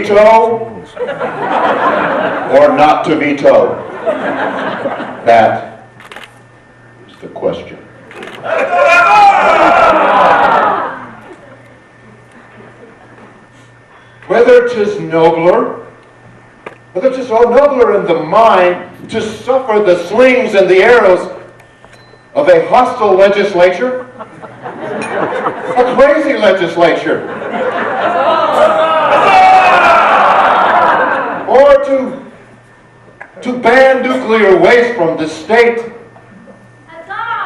veto or not to veto? That is the question. Whether 'tis nobler, whether 'tis all nobler in the mind to suffer the slings and the arrows of a hostile legislature, a crazy legislature, or to ban nuclear waste from the state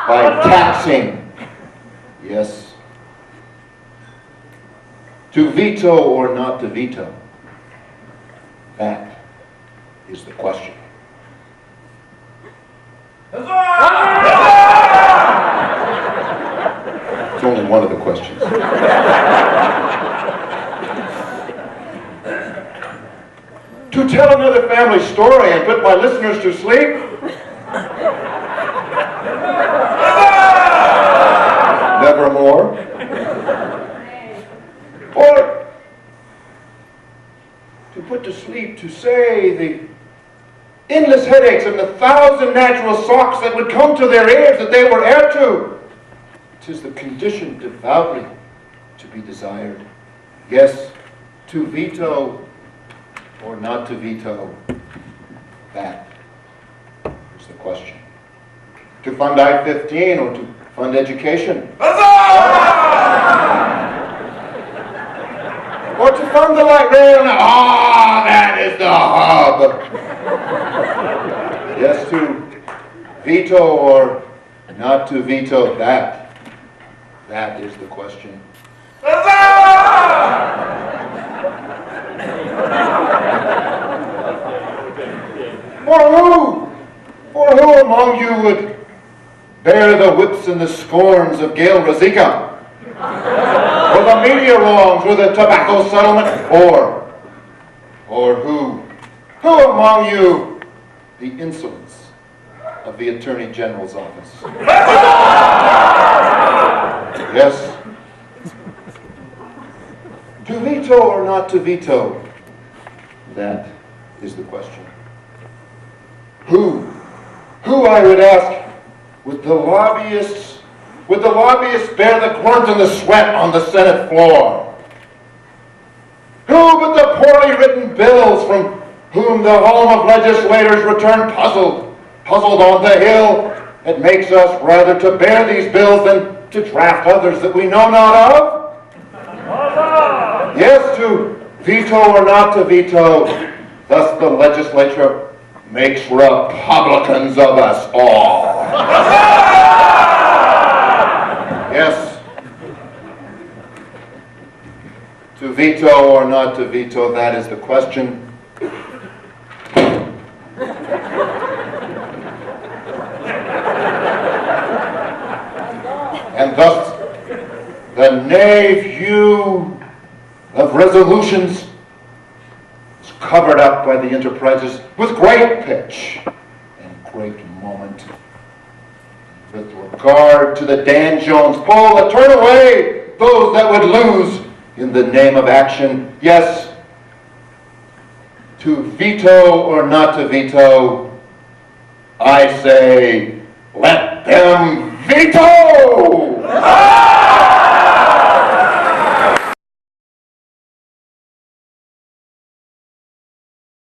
by taxing, yes, to veto or not to veto, that is the question. It's only one of the questions. To tell another family story and put my listeners to sleep? Nevermore. Or to put to sleep, to say the endless headaches and the 1,000 natural shocks that would come to their ears that they were heir to. 'Tis the condition devoutly to be desired. Yes, to veto or not to veto, that is the question. To fund I-15 or to fund education? Or to fund the light rail? That is the hub. Yes, to veto or not to veto, that is the question. For who among you would bear the whips and the scorns of Gail Rosica? Or the media wrongs, or the tobacco settlement? Or who among you the insolence of the Attorney General's office? Yes. To veto or not to veto? That is the question. Who, I would ask, would the lobbyists bear the grunt and the sweat on the Senate floor? Who but the poorly written bills from whom the home of legislators return puzzled on the Hill? It makes us rather to bear these bills than to draft others that we know not of? Yes, to veto or not to veto, thus the legislature makes Republicans of us all. Yes, to veto or not to veto, that is the question. And thus, the nave hue of resolutions is covered up by the enterprises with great pitch and great moment. With regard to the Dan Jones poll that turn away those that would lose in the name of action, yes, to veto or not to veto, I say, let them veto!